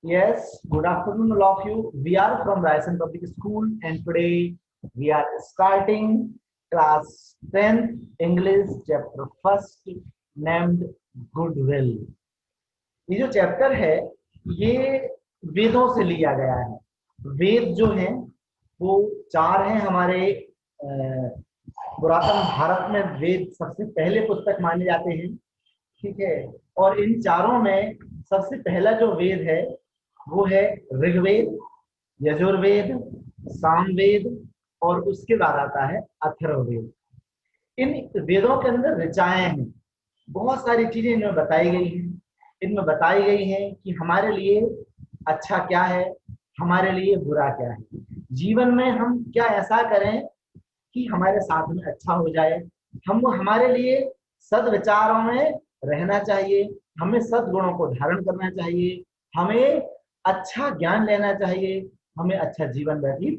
Yes, good afternoon, all of you. We are from Ryerson Public School, and today we are starting class 10th English chapter first named Goodwill. ये जो chapter है ये वेदों से लिया गया है। वेद जो हैं वो चार हैं हमारे पुरातन भारत में। वेद सबसे पहले पुस्तक माने जाते हैं, ठीक है। और इन चारों में सबसे पहला जो वेद है वो है ऋग्वेद, यजुर्वेद, सामवेद और उसके बाद आता है अथर्ववेद। इन वेदों के अंदर ऋचाएं हैं, बहुत सारी चीजें इनमें बताई गई हैं। इनमें बताई गई हैं कि हमारे लिए अच्छा क्या है, हमारे लिए बुरा क्या है, जीवन में हम क्या ऐसा करें कि हमारे साथ में अच्छा हो जाए। हम हमारे लिए सद्विचारों में रहना चाहिए, हमें सद्गुणों को धारण करना चाहिए, हमें अच्छा ज्ञान लेना चाहिए, हमें अच्छा जीवन व्यतीत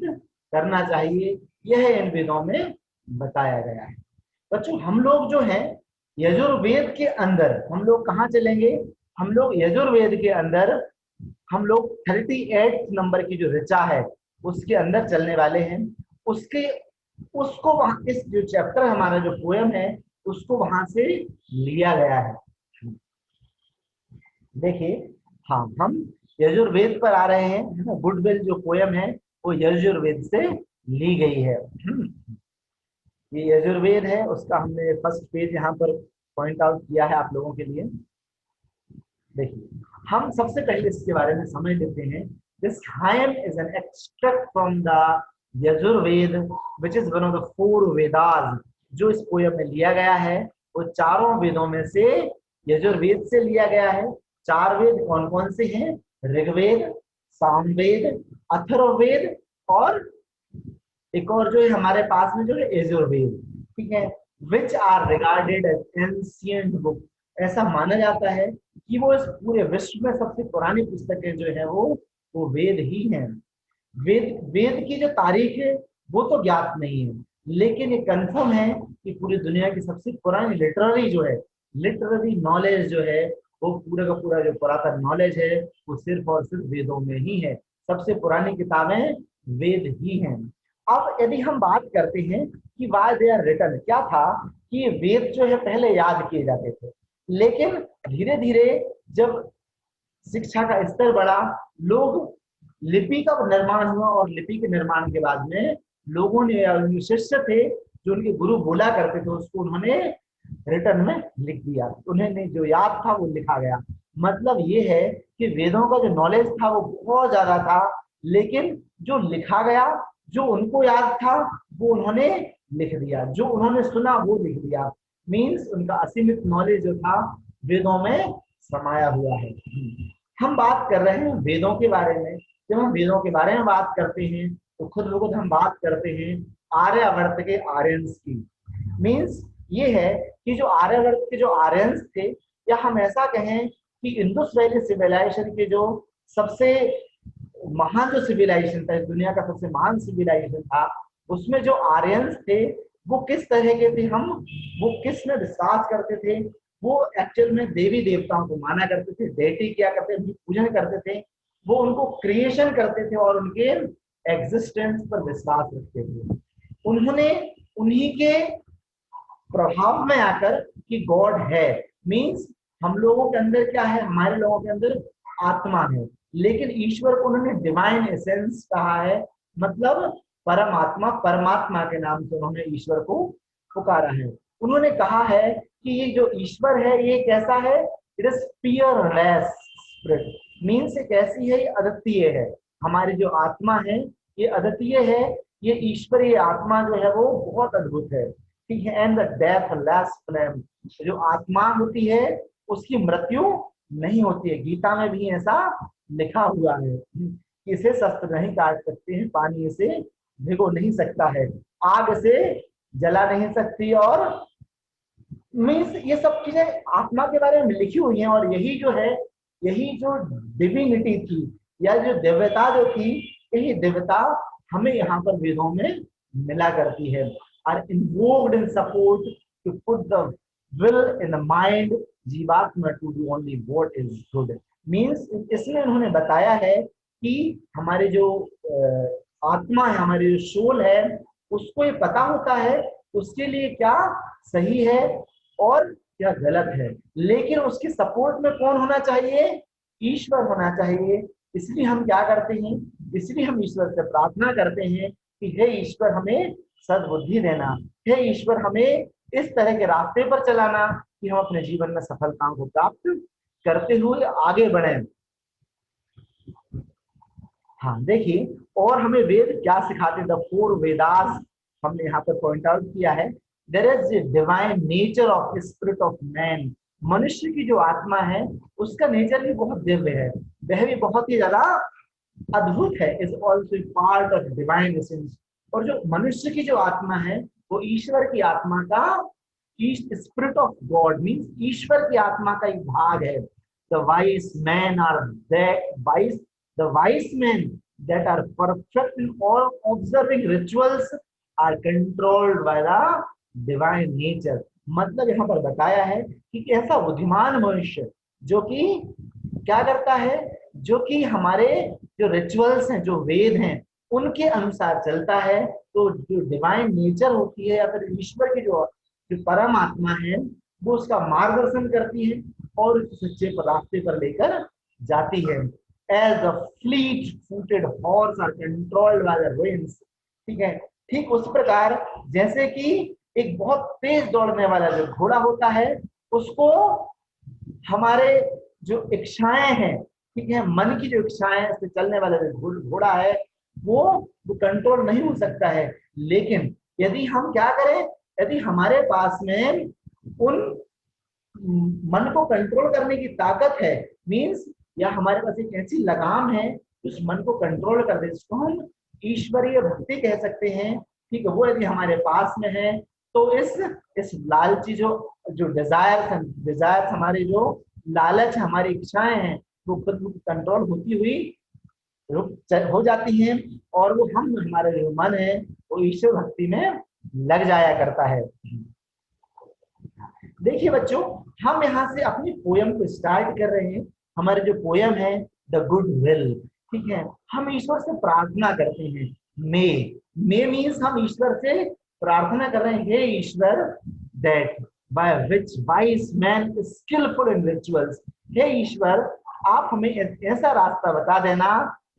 करना चाहिए। यह इन वेदों में बताया गया है। बच्चों हम लोग जो हैं यजुर्वेद के अंदर हम लोग कहाँ चलेंगे? हम लोग यजुर्वेद के अंदर हम लोग 38 नंबर की जो ऋचा है उसके अंदर चलने वाले हैं। उसके उसको वहां इस जो चैप्टर हमारा जो पोयम है उसको वहां से लिया गया है। देखिए, हाँ हम यजुर्वेद पर आ रहे हैं, है ना। गुडविल जो पोयम है वो यजुर्वेद से ली गई है। ये यजुर्वेद है, उसका हमने फर्स्ट पेज यहाँ पर पॉइंट आउट किया है आप लोगों के लिए। देखिए, हम सबसे पहले इसके बारे में समझ लेते हैं। This hymn is an extract from the Yajurveda which is one of the four Vedas. जो इस पोयम में लिया गया है वो चारों वेदों में से यजुर्वेद से लिया गया है। चार वेद कौन कौन से हैं? ऋग्वेद, सामवेद, अथर्ववेद और एक और जो है हमारे पास में जो है यजुर्वेद, ठीक है। Which are regarded as ancient book. ऐसा माना जाता है कि वो इस पूरे विश्व में सबसे पुरानी पुस्तकें जो है वो वेद ही हैं। वेद वेद की जो तारीख है वो तो ज्ञात नहीं है, लेकिन ये कंफर्म है कि पूरी दुनिया की सबसे पुरानी लिटरेरी जो है, लिटरेरी नॉलेज जो है वो पूरा का पूरा जो पुरातन नॉलेज है वो सिर्फ और सिर्फ वेदों में ही है। सबसे पुरानी किताबें वेद ही हैं। अब यदि हम बात करते हैं कि वाई दे आर रिटन, क्या था कि ये वेद जो है पहले याद किए जाते थे, लेकिन धीरे धीरे जब शिक्षा का स्तर बढ़ा, लोग लिपि का निर्माण हुआ और लिपि के निर्माण के बाद में लोगों ने, जो शिष्य थे जो उनके गुरु बोला करते थे, उसको उन्होंने रिटर्न में लिख दिया। उन्हें जो याद था वो लिखा गया। मतलब ये है कि वेदों का जो नॉलेज था वो बहुत ज्यादा था, लेकिन जो लिखा गया, जो उनको याद था वो उन्होंने लिख दिया, जो उन्होंने सुना वो लिख दिया। मीन्स उनका असीमित नॉलेज जो था वेदों में समाया हुआ है। हम बात कर रहे हैं वेदों के बारे में। जब हम वेदों के बारे में बात करते हैं तो खुद ब खुद हम बात करते हैं आर्यावर्त के आर्यंस की। मीन्स ये है कि जो आर्यावर्त के जो आर्यंस थे, या हम ऐसा कहें कि इंडस वैली सिविलाइजेशन के जो सबसे महान जो सिविलाइजेशन था, दुनिया का सबसे महान सिविलाइजेशन था, उसमें जो आर्यंस थे वो किस तरह के थे, हम वो किस में विश्वास करते थे। वो एक्चुअल में देवी देवताओं को माना करते थे, डेटी किया करते थे, पूजन करते थे, वो उनको क्रिएशन करते थे और उनके एग्जिस्टेंस पर विश्वास रखते थे। उन्होंने उन्हीं के प्रभाव में आकर कि गॉड है, मीन्स हम लोगों के अंदर क्या है, हमारे लोगों के अंदर आत्मा है, लेकिन ईश्वर को उन्होंने डिवाइन एसेंस कहा है। मतलब परमात्मा, परमात्मा के नाम से उन्होंने ईश्वर को पुकारा है। उन्होंने कहा है कि ये जो ईश्वर है ये कैसा है? It is Peerless spirit, means एक ऐसी है, ये अद्वितीय है। हमारी जो आत्मा है ये अद्वितीय है, ये ईश्वरीय आत्मा जो है वो बहुत अद्भुत है, ठीक है। एंड द डेथलेस फ्लेम, जो आत्मा होती है उसकी मृत्यु नहीं होती है। गीता में भी ऐसा लिखा हुआ है, इसे शस्त्र नहीं काट सकते हैं, पानी इसे भिगो नहीं सकता है, आग से जला नहीं सकती, और मीन्स ये सब चीजें आत्मा के बारे में लिखी हुई हैं। और यही जो है, यही जो डिविनिटी थी या जो दिव्यता जो थी, यही दिव्यता हमें यहाँ पर वेदों में मिला करती है। Are invoked in support to put the will in the mind jeevatma to do only what is good. Means इसमें उन्होंने बताया है कि हमारे जो आत्मा है, हमारी जो सोल है, उसको ये पता होता है उसके लिए क्या सही है और क्या गलत है, लेकिन उसके सपोर्ट में कौन होना चाहिए? ईश्वर होना चाहिए। इसलिए हम क्या करते हैं, इसलिए हम ईश्वर से प्रार्थना करते हैं कि हे ईश्वर हमें सद्बुद्धि देना, हे ईश्वर हमें इस तरह के रास्ते पर चलाना कि हम अपने जीवन में सफलताओं को प्राप्त करते हुए आगे बढ़े। हाँ देखिए, और हमें वेद क्या सिखाते हैं, द फोर वेदास हमने यहाँ पर पॉइंट आउट किया है। There is divine nature of spirit of man. मनुष्य की जो आत्मा है उसका नेचर भी बहुत दिव्य है, वह भी बहुत ही ज्यादा अद्भुत है, is also part of divine essence. और जो मनुष्य की जो आत्मा है वो ईश्वर की आत्मा का, स्पिरिट ऑफ गॉड मीन्स ईश्वर की आत्मा का एक भाग है। The wise man are that wise, the wise man that are perfect in all observing rituals are controlled by the divine nature। मतलब यहाँ पर बताया है कि ऐसा बुद्धिमान मनुष्य जो कि क्या करता है, जो कि हमारे जो रिचुअल्स हैं, जो वेद हैं, उनके अनुसार चलता है। तो जो डिवाइन नेचर होती है या फिर ईश्वर की जो जो परम आत्मा है वो उसका मार्गदर्शन करती है और उस सच्चे रास्ते पर लेकर जाती है। As the fleet-footed horse are controlled by the reins। ठीक है, ठीक उस प्रकार जैसे कि एक बहुत तेज दौड़ने वाला जो घोड़ा होता है उसको हमारे जो इच्छाएं हैं, ठीक है, मन की जो इच्छाएं से चलने वाला जो घोड़ा है वो कंट्रोल नहीं हो सकता है। लेकिन यदि हम क्या करें, यदि हमारे पास में उन मन को कंट्रोल करने की ताकत है, मीन्स या हमारे पास एक ऐसी लगाम है उस मन को कंट्रोल कर दे, जिसको हम ईश्वरीय भक्ति कह सकते हैं, ठीक है, वो यदि हमारे पास में है तो इस लालची जो डिजायर हमारे जो लालच हमारी इच्छाएं हैं वो खुद कंट्रोल होती हुई हो जाती हैं और वो हम हमारा जो मन है वो ईश्वर भक्ति में लग जाया करता है। देखिए बच्चों, हम यहाँ से अपनी पोयम को स्टार्ट कर रहे हैं। हमारे जो पोयम है द गुड विल, ठीक है, हम ईश्वर से प्रार्थना करते हैं। मे मीन्स हम ईश्वर से प्रार्थना कर रहे हैं, हे ईश्वर that by which wise man skilful in rituals. हे ईश्वर आप हमें ऐसा रास्ता बता देना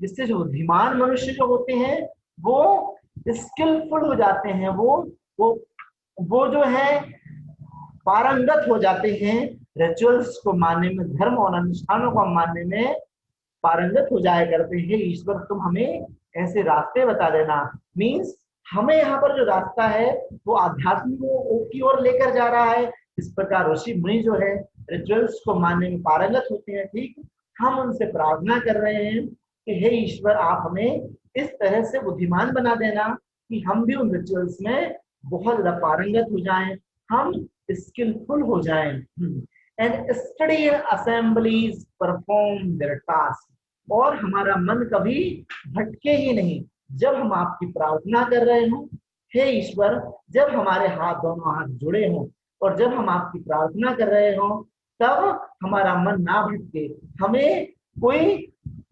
जिससे जो बुद्धिमान मनुष्य जो होते हैं वो स्किलफुल हो जाते हैं, वो जो है पारंगत हो जाते हैं रिचुअल्स को मानने में, धर्म और अनुष्ठानों को मानने में पारंगत हो जाया करते हैं। ईश्वर तुम हमें ऐसे रास्ते बता देना। मीन्स हमें यहाँ पर जो रास्ता है वो आध्यात्म की ओर लेकर जा रहा है। इस प्रकार ऋषि मुनि जो है रिचुअल्स को मानने में पारंगत होते हैं, ठीक, हम उनसे प्रार्थना कर रहे हैं कि हे ईश्वर आप हमें इस तरह से बुद्धिमान बना देना कि हम भी उन रिचुअल्स में बहुत ज्यादा पारंगत हो जाएं, हम स्किलफुल हो जाएं। And study in assemblies perform there task. और हमारा मन कभी भटके ही नहीं जब हम आपकी प्रार्थना कर रहे हों। हे ईश्वर, जब हमारे हाथ दोनों हाथ जुड़े हों और जब हम आपकी प्रार्थना कर रहे हों तब हमारा मन ना भटके, हमें कोई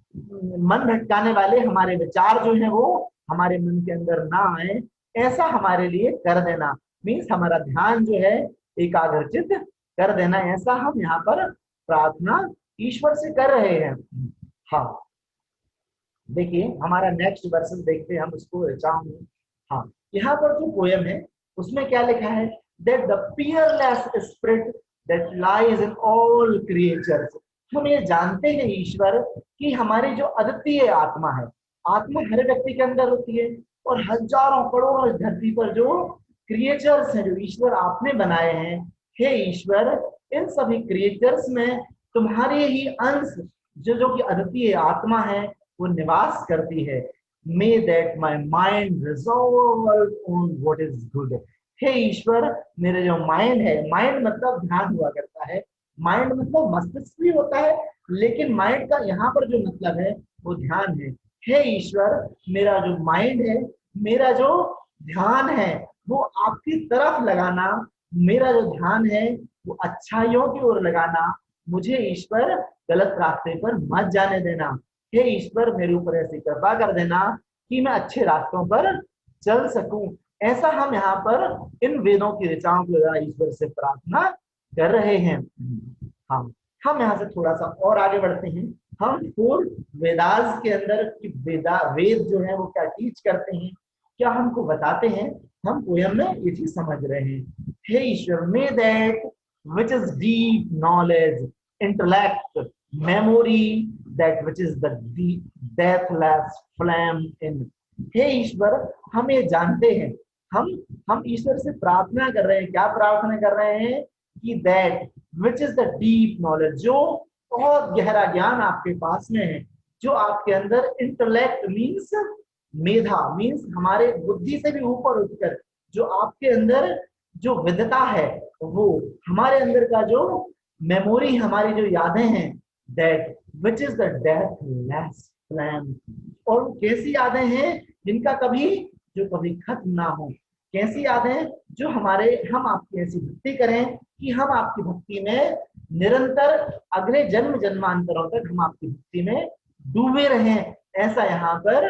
मन भटकाने वाले हमारे विचार जो है वो हमारे मन के अंदर ना आए, ऐसा हमारे लिए कर देना। मीन्स हमारा ध्यान जो है एकाग्रचित कर देना, ऐसा हम यहाँ पर प्रार्थना ईश्वर से कर रहे हैं। हाँ देखिए हमारा नेक्स्ट वर्सेस देखते हैं हम उसको चाहूंगे। हाँ यहाँ पर जो पोयम है उसमें क्या लिखा है, that the Peerless spirit that lies in all creatures. हम ये जानते हैं ईश्वर कि हमारी जो अद्वितीय आत्मा है, आत्मा हर व्यक्ति के अंदर होती है और हजारों करोड़ों इस धरती पर जो क्रिएचर्स हैं जो ईश्वर आपने बनाए हैं, हे ईश्वर इन सभी क्रिएचर्स में तुम्हारे ही अंश जो कि अद्वितीय आत्मा है वो निवास करती है। May that my mind resolve on what is good. हे ईश्वर मेरे जो माइंड है, माइंड मतलब ध्यान हुआ करता है, माइंड मतलब मस्तिष्क भी होता है, लेकिन माइंड का यहाँ पर जो मतलब है वो ध्यान है। हे ईश्वर मेरा जो माइंड है, मेरा जो ध्यान है वो आपकी तरफ लगाना, मेरा जो ध्यान है वो अच्छाइयों की ओर लगाना, मुझे ईश्वर गलत रास्ते पर मत जाने देना। हे ईश्वर मेरे ऊपर ऐसी कृपा कर देना कि मैं अच्छे रास्तों पर चल सकूं। ऐसा हम यहाँ पर इन वेदों की ऋचाओं के द्वारा ईश्वर से प्रार्थना कर रहे हैं। हाँ, हम यहाँ से थोड़ा सा और आगे बढ़ते हैं। हम फोर वेदास के अंदर की वेद जो है वो क्या टीच करते हैं, क्या हमको बताते हैं, हम पोयम में ये चीज समझ रहे हैं। हे ईश्वर, may that which is deep knowledge, intellect, memory, that which is the deathless flame in. हे ईश्वर, हम ये जानते हैं, हम ईश्वर से प्रार्थना कर रहे हैं। क्या प्रार्थना कर रहे हैं कि that which is the deep knowledge, जो बहुत गहरा ज्ञान आपके पास में है, जो आपके अंदर इंटेलेक्ट मीन्स मेधा, मीन्स हमारे बुद्धि से भी ऊपर उठकर जो आपके अंदर जो विद्वता है, वो हमारे अंदर का जो मेमोरी, हमारी जो यादें हैं, that which is the deathless flame. और वो कैसी यादें हैं जिनका कभी जो कभी खत्म ना हो। कैसी यादें, जो हमारे हम आपकी ऐसी भक्ति करें कि हम आपकी भक्ति में निरंतर अगले जन्म जन्मांतरों तक हम आपकी भक्ति में डूबे रहें। ऐसा यहाँ पर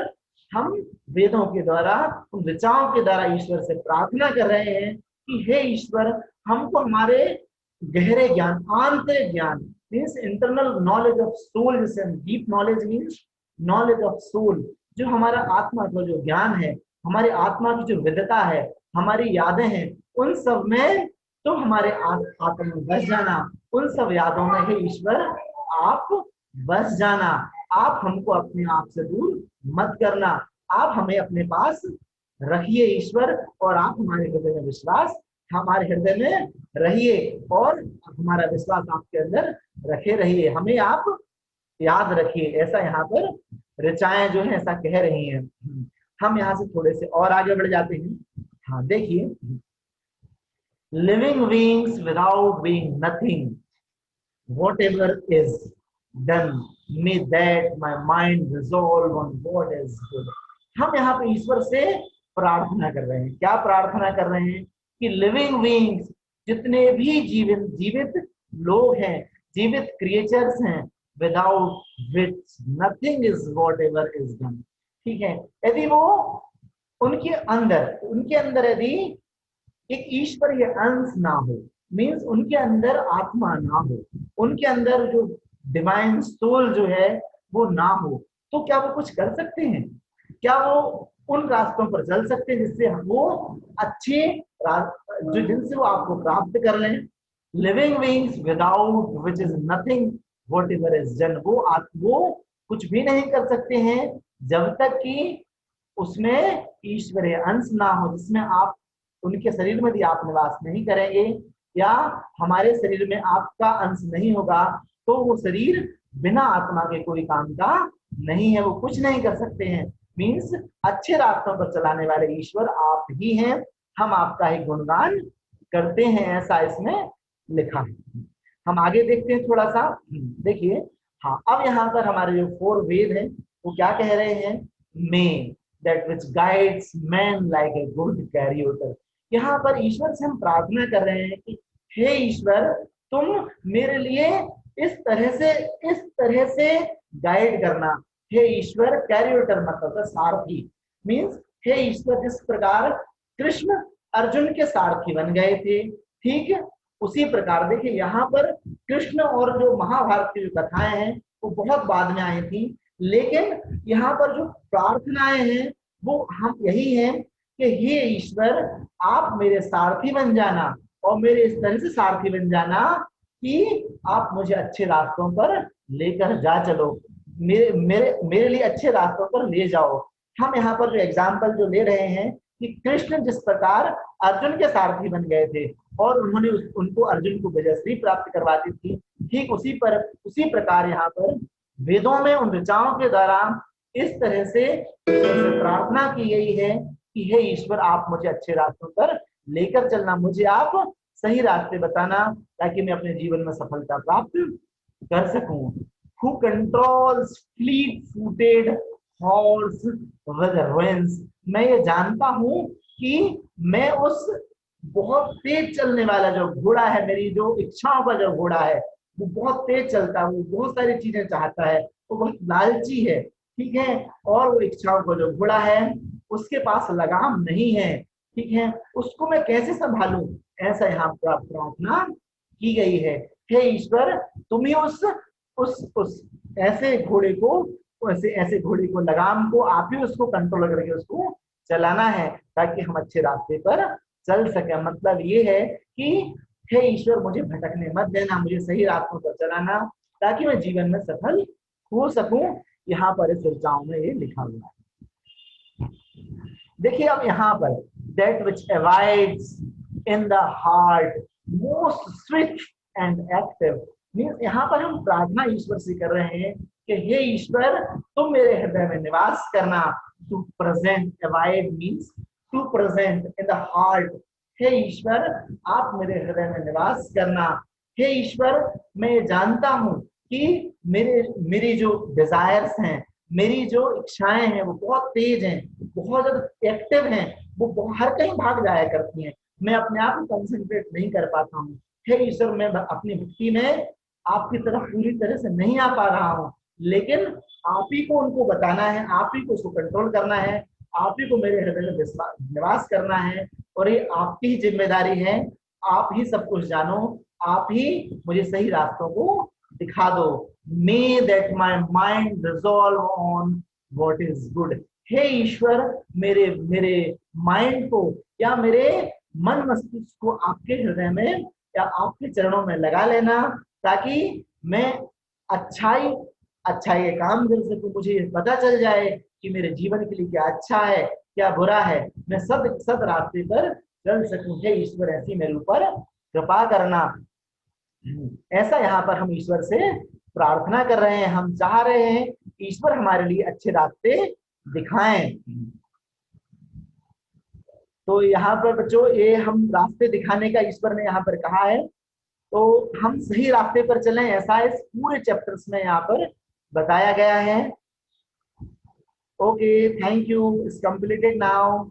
हम वेदों के द्वारा, उन ऋचाओं के द्वारा ईश्वर से प्रार्थना कर रहे हैं कि हे ईश्वर, हमको हमारे गहरे ज्ञान, आंतरिक ज्ञान means internal knowledge of soul, जिसे deep knowledge means knowledge of soul, जो हमारा आत्मा का जो ज्ञान है, हमारी आत्मा की जो विद्वता है, हमारी यादें हैं, उन सब में तो हमारे आत्मा में बस जाना। उन सब यादों में हे ईश्वर आप बस जाना। आप हमको अपने आप से दूर मत करना। आप हमें अपने पास रखिए ईश्वर, और आप हमारे हृदय में विश्वास, हमारे हृदय में रहिए और हमारा विश्वास आपके अंदर रखे रहिए। हमें आप याद रखिए। ऐसा यहाँ पर ऋचाएं जो है ऐसा कह रही हैं। हम यहाँ से थोड़े से और आगे बढ़ जाते हैं। हाँ देखिए, living beings without being nothing, whatever is done, may that my mind resolve on what is good। हम यहाँ पे ईश्वर से प्रार्थना कर रहे हैं। क्या प्रार्थना कर रहे हैं कि लिविंग बीइंग्स, जितने भी जीवित लोग हैं, जीवित क्रिएचर्स हैं, without which nothing is whatever is done. ठीक है, यदि वो उनके अंदर यदि एक ईश्वरीय अंश ना हो, मीन्स उनके अंदर आत्मा ना हो, उनके अंदर जो डिवाइन सोल जो है वो ना हो, तो क्या वो कुछ कर सकते हैं? क्या वो उन रास्तों पर चल सकते हैं जिससे वो अच्छे जिनसे वो आपको प्राप्त कर लें? Living beings without which is nothing what ever is done, वो कुछ भी नहीं कर सकते हैं जब तक कि उसमें ईश्वरीय अंश ना हो, जिसमें आप, उनके शरीर में भी आप निवास नहीं करेंगे या हमारे शरीर में आपका अंश नहीं होगा, तो वो शरीर बिना आत्मा के कोई काम का नहीं है, वो कुछ नहीं कर सकते हैं। मीन्स अच्छे रास्तों पर चलाने वाले ईश्वर आप ही हैं। हम आपका ही गुणगान करते हैं, ऐसा इसमें लिखा है। हम आगे देखते हैं थोड़ा सा। देखिए, हाँ, अब यहाँ पर हमारे जो 4 वेद हैं वो क्या कह रहे हैं? May that which guides man like a good career. यहाँ पर ईश्वर से हम प्रार्थना कर रहे हैं कि हे ईश्वर, तुम मेरे लिए इस तरह से गाइड करना। हे ईश्वर, कैरियर मतलब सारथी, मीन्स हे ईश्वर, जिस प्रकार कृष्ण अर्जुन के सारथी बन गए थे, ठीक है, उसी प्रकार देखिए यहाँ पर कृष्ण और जो महाभारत की जो कथाएं हैं वो बहुत बाद में आई थी, लेकिन यहाँ पर जो प्रार्थनाएं हैं वो हम यही है कि हे ईश्वर, आप मेरे सारथी बन जाना, और मेरे इस तरह से सारथी बन जाना कि आप मुझे अच्छे रास्तों पर लेकर जा चलो, मेरे लिए अच्छे रास्तों पर ले जाओ। हम यहाँ पर जो एग्जाम्पल जो ले रहे हैं कि कृष्ण जिस प्रकार अर्जुन के सारथी बन गए थे और उन्होंने उनको अर्जुन को विजयश्री प्राप्त करवाती थी, ठीक उसी प्रकार यहाँ पर वेदों में उन ऋचाओं के द्वारा इस तरह से प्रार्थना की गई है कि हे ईश्वर, आप मुझे अच्छे रास्तों पर लेकर चलना, मुझे आप सही रास्ते बताना, ताकि मैं अपने जीवन में सफलता प्राप्त कर सकूं। Who controls fleet-footed horse with reins? मैं ये जानता हूं कि मैं उस बहुत तेज चलने वाला जो घोड़ा है, मेरी जो इच्छाओं का जो घोड़ा है, वो बहुत तेज चलता है, वो बहुत सारी चीजें चाहता है, वो बहुत लालची है, ठीक है। और वो इच्छाओं का जो घोड़ा है उसके पास लगाम नहीं है, ठीक है। उसको मैं कैसे संभालूं, ऐसा यहाँ पर प्रार्थना की गई है। हे ईश्वर, तुम ही उस ऐसे घोड़े को, ऐसे ऐसे घोड़े को, लगाम को आप ही उसको कंट्रोल करके उसको चलाना है, ताकि हम अच्छे रास्ते पर चल सके। मतलब ये है कि हे ईश्वर, मुझे भटकने मत देना, मुझे सही रास्तों पर चलाना, ताकि मैं जीवन में सफल हो सकूं। यहाँ पर इस चर्चाओं में ये लिखा हुआ है। देखिए अब यहाँ पर that which abides in the heart most strict and active, means यहाँ पर हम प्रार्थना ईश्वर से कर रहे हैं कि हे ईश्वर, तुम मेरे हृदय में निवास करना। To present, abide means to present in the heart. हे ईश्वर, आप मेरे हृदय में निवास करना। हे ईश्वर, मैं जानता हूँ कि मेरी जो डिजायर्स हैं, मेरी जो इच्छाएं हैं वो बहुत तेज हैं, बहुत ज्यादा एक्टिव हैं, वो हर कहीं भाग जाया करती हैं। मैं अपने आप को कंसंट्रेट नहीं कर पाता हूँ। हे ईश्वर, मैं अपनी भक्ति में आपकी तरफ पूरी तरह से नहीं आ पा रहा हूँ, लेकिन आप ही को उनको बताना है, आप ही को उसको कंट्रोल करना है, आप ही को मेरे हृदय में निवास करना है, और ये आपकी ही जिम्मेदारी है। आप ही सब कुछ जानो, आप ही मुझे सही रास्तों को दिखा दो। May that my mind resolve on what is good. हे ईश्वर, मेरे मेरे माइंड को या मेरे मन मस्तिष्क को आपके हृदय में या आपके चरणों में लगा लेना, ताकि मैं अच्छाई अच्छाई का काम कर सकूं। मुझे ये पता चल जाए कि मेरे जीवन के लिए क्या अच्छा है, क्या बुरा है, मैं सब रास्ते पर चल सकूं। हे ईश्वर, ऐसी मेरे ऊपर कृपा करना। ऐसा यहाँ पर हम ईश्वर से प्रार्थना कर रहे हैं। हम चाह रहे हैं ईश्वर हमारे लिए अच्छे रास्ते दिखाएं। तो यहाँ पर बच्चों, ये हम रास्ते दिखाने का ईश्वर ने यहाँ पर कहा है, तो हम सही रास्ते पर चलें, ऐसा इस पूरे चैप्टर्स में यहाँ पर बताया गया है। Okay, thank you, it's completed now.